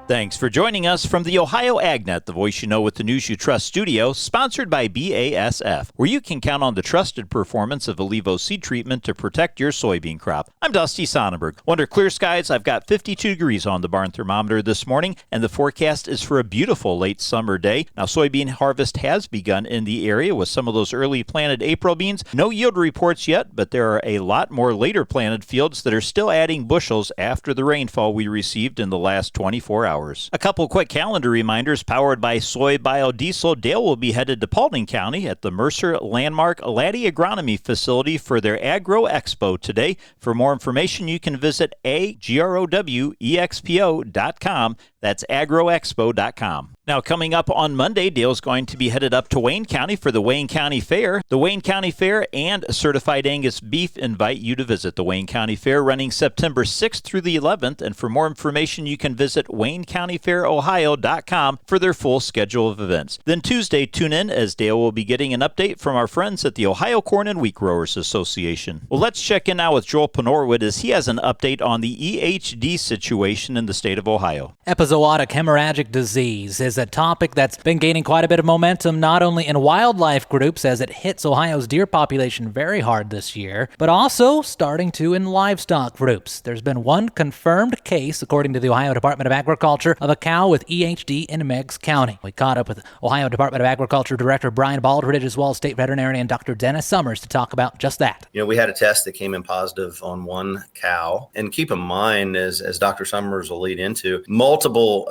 Thanks for joining us from the Ohio AgNet, the voice you know with the news you trust studio, sponsored by BASF, where you can count on the trusted performance of Allivo seed treatment to protect your soybean crop. I'm Dusty Sonnenberg. Under clear skies, I've got 52 degrees on the barn thermometer this morning, and the forecast is for a beautiful late summer day. Now, soybean harvest has begun in the area with some of those early planted April beans. No yield reports yet, but there are a lot more later planted fields that are still adding bushels after the rainfall we received in the last 24 hours. A couple quick calendar reminders. Powered by soy biodiesel, Dale will be headed to Paulding County at the Mercer Landmark Laddie Agronomy Facility for their Agro Expo today. For more information, you can visit agrowexpo.com. That's agroexpo.com. Now, coming up on Monday, Dale's going to be headed up to Wayne County for the Wayne County Fair. The Wayne County Fair and Certified Angus Beef invite you to visit the Wayne County Fair running September 6th through the 11th. And for more information, you can visit WayneCountyFairOhio.com for their full schedule of events. Then Tuesday, tune in as Dale will be getting an update from our friends at the Ohio Corn and Wheat Growers Association. Well, let's check in now with Joel Panorwood as he has an update on the EHD situation in the state of Ohio. Epizootic hemorrhagic disease is a topic that's been gaining quite a bit of momentum, not only in wildlife groups as it hits Ohio's deer population very hard this year, but also starting to in livestock groups. There's been one confirmed case, according to the Ohio Department of Agriculture, of a cow with EHD in Meigs County. We caught up with Ohio Department of Agriculture Director Brian Baldridge as well as State Veterinarian Dr. Dennis Summers to talk about just that. We had a test that came in positive on one cow. And keep in mind, as Dr. Summers will lead into, multiple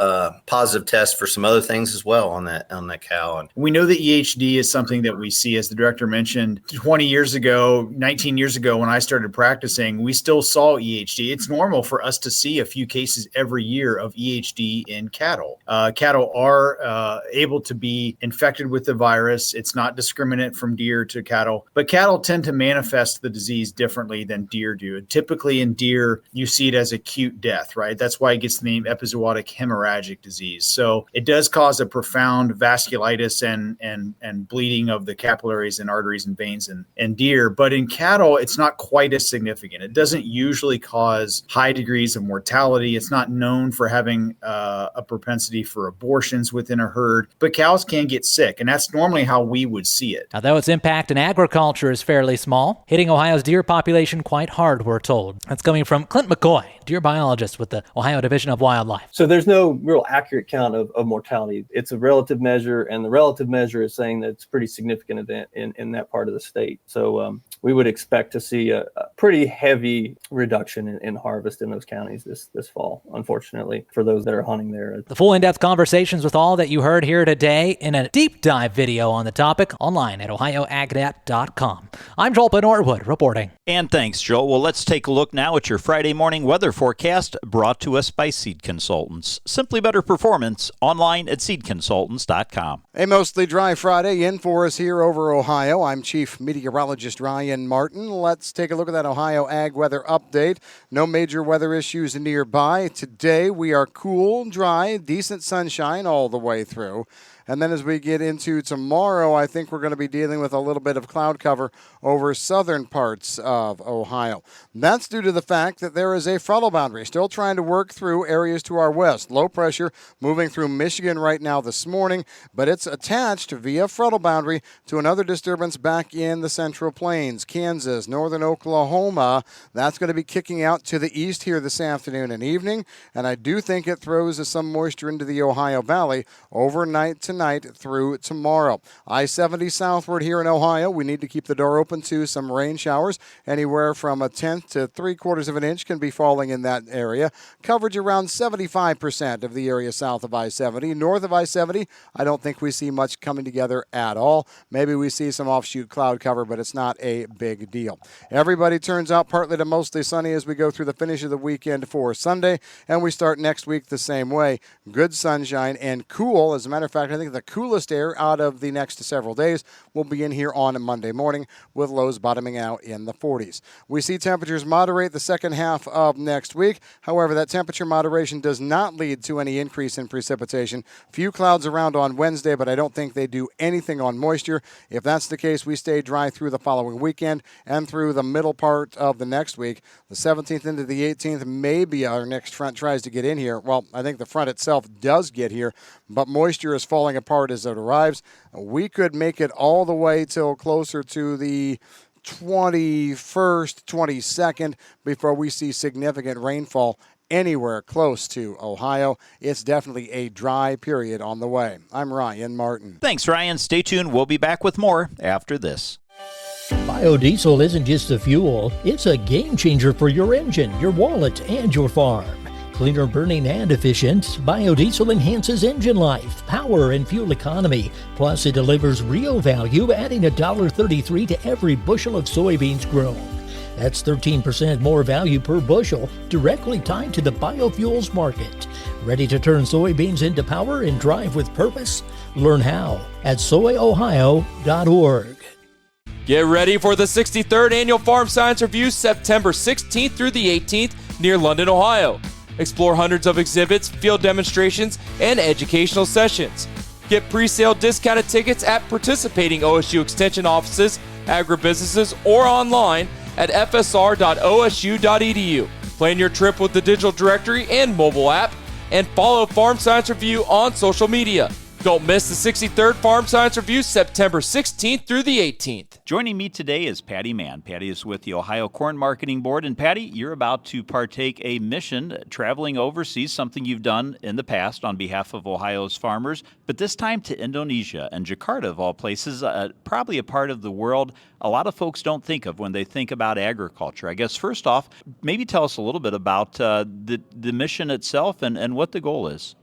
positive tests for some other things as well on that cow. And we know that EHD is something that we see, as the director mentioned, 20 years ago, 19 years ago when I started practicing, we still saw EHD. It's normal for us to see a few cases every year of EHD in cattle. Cattle are able to be infected with the virus. It's not discriminate from deer to cattle, but cattle tend to manifest the disease differently than deer do. Typically in deer, you see it as acute death, right? That's why it gets the name epizootic hemorrhagic disease. So it does cause a profound vasculitis and bleeding of the capillaries and arteries and veins in deer. But in cattle, it's not quite as significant. It doesn't usually cause high degrees of mortality. It's not known for having a propensity for abortions within a herd, but cows can get sick, and that's normally how we would see it. Now, though its impact in agriculture is fairly small, hitting Ohio's deer population quite hard, we're told. That's coming from Clint McCoy, deer biologist with the Ohio Division of Wildlife. So there's no real accurate count of mortality. It's a relative measure, and the relative measure is saying that it's a pretty significant event in that part of the state. So we would expect to see a pretty heavy reduction in harvest in those counties this fall, unfortunately, for those that are hunting there. The full in-depth conversations with all that you heard here today in a deep dive video on the topic online at ohioagnet.com. I'm Joel Norwood reporting. And thanks, Joel. Well, let's take a look now at your Friday morning weather forecast brought to us by Seed Consultants. Simply better performance online at seedconsultants.com. A mostly dry Friday in for us here over Ohio. I'm Chief Meteorologist Ryan Martin. Let's take a look at that Ohio Ag weather update. No major weather issues nearby. Today we are cool, dry, decent sunshine all the way through. And then as we get into tomorrow, I think we're going to be dealing with a little bit of cloud cover over southern parts of Ohio. That's due to the fact that there is a frontal boundary still trying to work through areas to our west. Low pressure moving through Michigan right now this morning, but it's attached via frontal boundary to another disturbance back in the Central Plains, Kansas, northern Oklahoma. That's going to be kicking out to the east here this afternoon and evening, and I do think it throws some moisture into the Ohio Valley overnight tonight through tomorrow. I-70 southward here in Ohio, we need to keep the door open to some rain showers. Anywhere from a tenth to 3/4 of an inch can be falling in that area. Coverage around 75% of the area south of I-70. North of I-70, I don't think we see much coming together at all. Maybe we see some offshoot cloud cover, but it's not a big deal. Everybody turns out partly to mostly sunny as we go through the finish of the weekend for Sunday, and we start next week the same way. Good sunshine and cool. As a matter of fact, I think think the coolest air out of the next several days will be in here on Monday morning, with lows bottoming out in the 40s. We see temperatures moderate the second half of next week. However, that temperature moderation does not lead to any increase in precipitation. Few clouds around on Wednesday, but I don't think they do anything on moisture. If that's the case, we stay dry through the following weekend and through the middle part of the next week. The 17th into the 18th, maybe our next front tries to get in here. Well, I think the front itself does get here, but moisture is falling apart as it arrives. We could make it all the way till closer to the 21st, 22nd before we see significant rainfall anywhere close to Ohio. It's definitely a dry period on the way. I'm Ryan Martin. Thanks, Ryan. Stay tuned. We'll be back with more after this. Biodiesel isn't just a fuel, it's a game changer for your engine, your wallet, and your farm. Cleaner burning and efficient, biodiesel enhances engine life, power, and fuel economy. Plus, it delivers real value, adding $1.33 to every bushel of soybeans grown. That's 13% more value per bushel, directly tied to the biofuels market. Ready to turn soybeans into power and drive with purpose? Learn how at soyohio.org. Get ready for the 63rd Annual Farm Science Review, September 16th through the 18th near London, Ohio. Explore hundreds of exhibits, field demonstrations, and educational sessions. Get pre-sale discounted tickets at participating OSU Extension offices, agribusinesses, or online at fsr.osu.edu. Plan your trip with the digital directory and mobile app, and follow Farm Science Review on social media. Don't miss the 63rd Farm Science Review, September 16th through the 18th. Joining me today is Patty Mann. Patty is with the Ohio Corn Marketing Board. And Patty, you're about to partake a mission traveling overseas, something you've done in the past on behalf of Ohio's farmers, but this time to Indonesia and Jakarta, of all places, probably a part of the world a lot of folks don't think of when they think about agriculture. I guess first off, maybe tell us a little bit about the mission itself and what the goal is.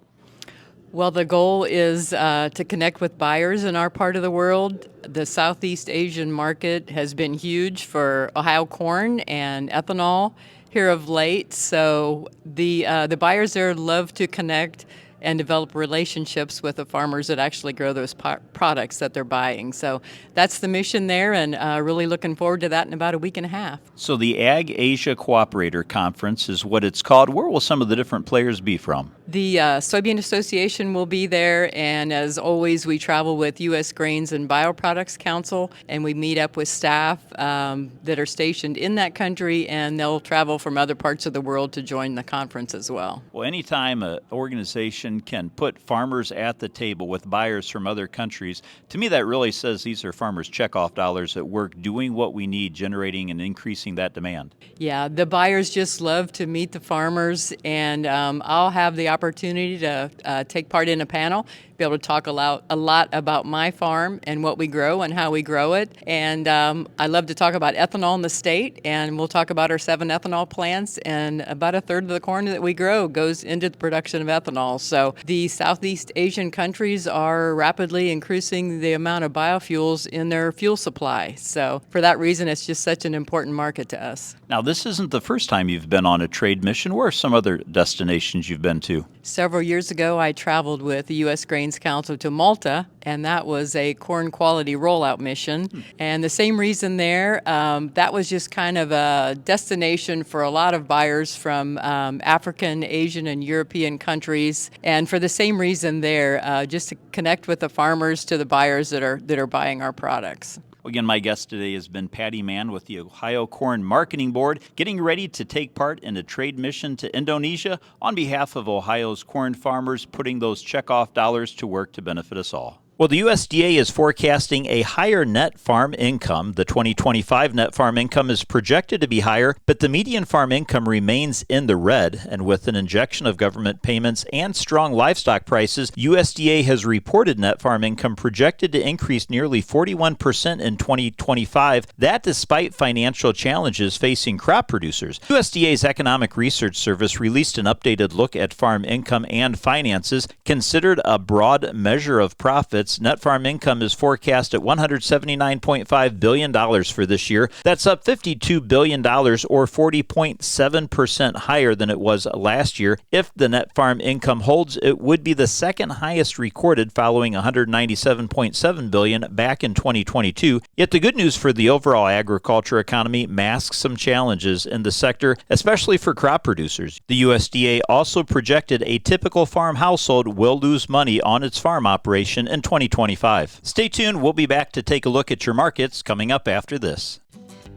Well, the goal is to connect with buyers in our part of the world. The Southeast Asian market has been huge for Ohio corn and ethanol here of late. So the buyers there love to connect and develop relationships with the farmers that actually grow those products that they're buying. So that's the mission there, and really looking forward to that in about a week and a half. So the Ag Asia Cooperator Conference is what it's called. Where will some of the different players be from? The Soybean Association will be there, and as always, we travel with U.S. Grains and Bioproducts Council, and we meet up with staff that are stationed in that country, and they'll travel from other parts of the world to join the conference as well. Well, anytime an organization can put farmers at the table with buyers from other countries, to me that really says these are farmers' checkoff dollars at work doing what we need, generating and increasing that demand. Yeah, the buyers just love to meet the farmers, and I'll have the opportunity to take part in a panel, be able to talk a lot about my farm and what we grow and how we grow it. And I love to talk about ethanol in the state, and we'll talk about our 7 ethanol plants, and about a third of the corn that we grow goes into the production of ethanol. So the Southeast Asian countries are rapidly increasing the amount of biofuels in their fuel supply. So for that reason, it's just such an important market to us. Now, this isn't the first time you've been on a trade mission. Where are some other destinations you've been to? Several years ago, I traveled with the U.S. Grains Council to Malta, and that was a corn quality rollout mission. And the same reason there, that was just kind of a destination for a lot of buyers from African, Asian, and European countries. And for the same reason there, just to connect with the farmers to the buyers that are buying our products. Again, my guest today has been Patty Mann with the Ohio Corn Marketing Board, getting ready to take part in a trade mission to Indonesia on behalf of Ohio's corn farmers, putting those checkoff dollars to work to benefit us all. Well, the USDA is forecasting a higher net farm income. The 2025 net farm income is projected to be higher, but the median farm income remains in the red. And with an injection of government payments and strong livestock prices, USDA has reported net farm income projected to increase nearly 41% in 2025. That despite financial challenges facing crop producers. USDA's Economic Research Service released an updated look at farm income and finances, considered a broad measure of profits markets, net farm income is forecast at $179.5 billion for this year. That's up $52 billion or 40.7% higher than it was last year. If the net farm income holds, it would be the second highest recorded following $197.7 billion back in 2022. Yet the good news for the overall agriculture economy masks some challenges in the sector, especially for crop producers. The USDA also projected a typical farm household will lose money on its farm operation in 2025. Stay tuned. We'll be back to take a look at your markets coming up after this.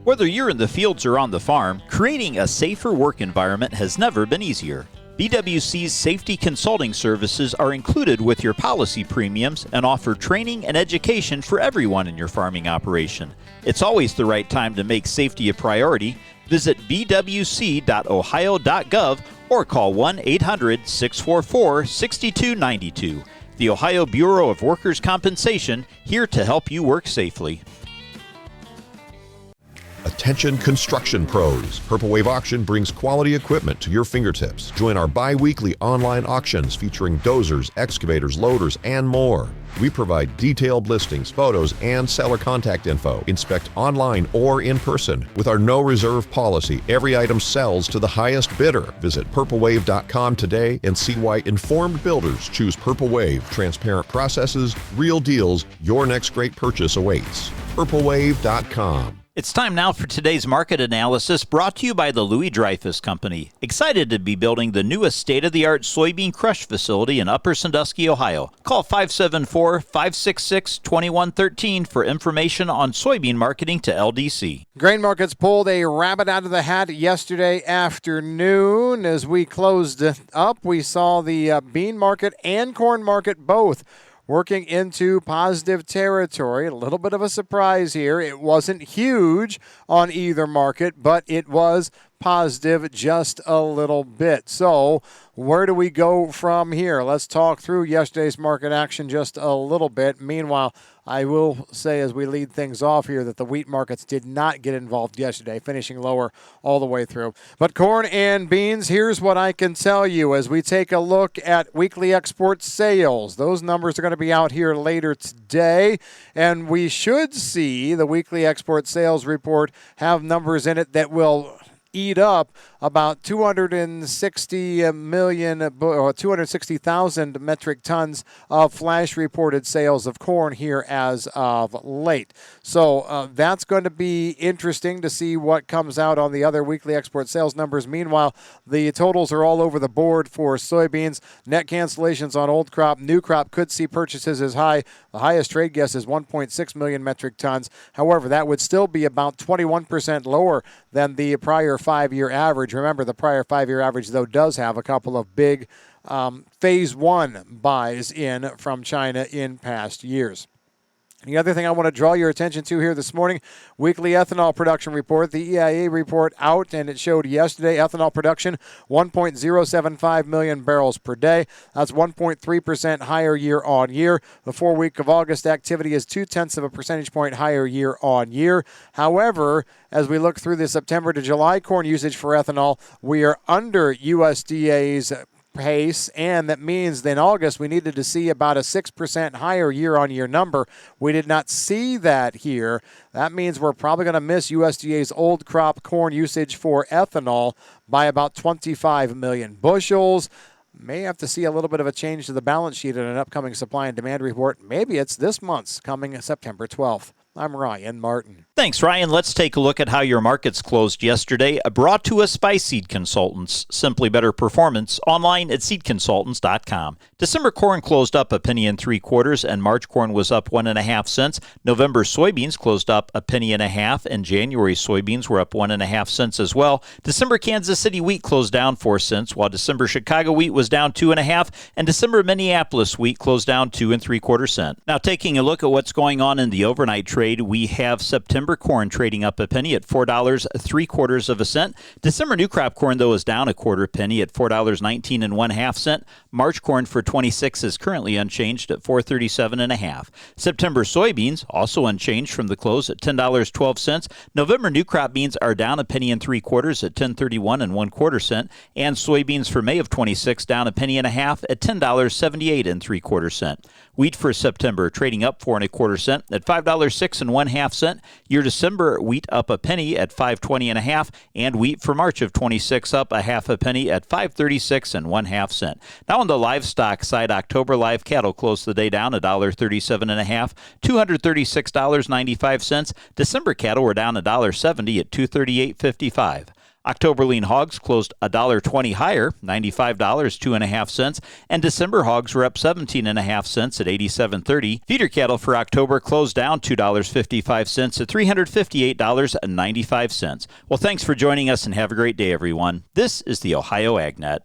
Whether you're in the fields or on the farm, creating a safer work environment has never been easier. BWC's safety consulting services are included with your policy premiums and offer training and education for everyone in your farming operation. It's always the right time to make safety a priority. Visit bwc.ohio.gov or call 1-800-644-6292. The Ohio Bureau of Workers' Compensation, here to help you work safely. Attention construction pros. Purple Wave Auction brings quality equipment to your fingertips. Join our bi-weekly online auctions featuring dozers, excavators, loaders, and more. We provide detailed listings, photos, and seller contact info. Inspect online or in person. With our no reserve policy, every item sells to the highest bidder. Visit purplewave.com today and see why informed builders choose Purple Wave. Transparent processes, real deals, your next great purchase awaits. purplewave.com. It's time now for today's market analysis, brought to you by the Louis Dreyfus Company. Excited to be building the newest state-of-the-art soybean crush facility in Upper Sandusky, Ohio. Call 574-566-2113 for information on soybean marketing to LDC. Grain markets pulled a rabbit out of the hat yesterday afternoon. As we closed up, we saw the bean market and corn market both working into positive territory. A little bit of a surprise here. It wasn't huge on either market, but it was positive just a little bit. So where do we go from here? Let's talk through yesterday's market action just a little bit. Meanwhile, I will say as we lead things off here that the wheat markets did not get involved yesterday, finishing lower all the way through. But corn and beans, here's what I can tell you as we take a look at weekly export sales. Those numbers are going to be out here later today, and we should see the weekly export sales report have numbers in it that will eat up about 260,000 metric tons of flash reported sales of corn here as of late. So that's going to be interesting to see what comes out on the other weekly export sales numbers. Meanwhile, the totals are all over the board for soybeans. Net cancellations on old crop. New crop could see purchases as high. The highest trade guess is 1.6 million metric tons. However, that would still be about 21% lower than the prior 5-year average. Remember, the prior 5-year average, though, does have a couple of big phase one buys in from China in past years. The other thing I want to draw your attention to here this morning, weekly ethanol production report, the EIA report out, and it showed yesterday ethanol production 1.075 million barrels per day. That's 1.3% higher year on year. The 4-week of August activity is 0.2 percentage point higher year on year. However, as we look through the September to July corn usage for ethanol, we are under USDA's pace, and that means that in August we needed to see about a 6% higher year-on-year number. We did not see that here. That means we're probably going to miss USDA's old crop corn usage for ethanol by about 25 million bushels. May have to see a little bit of a change to the balance sheet in an upcoming supply and demand report. Maybe it's this month's coming September 12th. I'm Ryan Martin. Thanks, Ryan. Let's take a look at how your markets closed yesterday. Brought to us by Seed Consultants. Simply better performance online at seedconsultants.com. December corn closed up 1 3/4 and March corn was up 1.5 cents. November soybeans closed up 1.5 and January soybeans were up 1.5 cents as well. December Kansas City wheat closed down 4 cents, while December Chicago wheat was down 2.5, and December Minneapolis wheat closed down 2 3/4 cents. Now taking a look at what's going on in the overnight trade trade, we have September corn trading up a penny at $4.75. December new crop corn, though, is down a quarter penny at $4.19 1/2. March corn for 26 is currently unchanged at $4.37 1/2. September soybeans also unchanged from the close at $10.12. November new crop beans are down a penny and 3/4 at $10.31 1/4, and soybeans for May of 26 down a penny and a half at $10.78 3/4. Wheat for September trading up 4 1/4 at $5.06 1/2. Your December wheat up a penny at $5.20 1/2, and wheat for March of 26 up a half a penny at $5.36 1/2. Now on the livestock side, October live cattle closed the day down $1.37 1/2, $236.95. December cattle were down $1.70 at $238.55. October lean hogs closed $1.20 higher, $95 2 1/2, and December hogs were up 17 1/2 cents at $87.30. Feeder cattle for October closed down $2.55 at $358.95. Well, thanks for joining us and have a great day, everyone. This is the Ohio AgNet.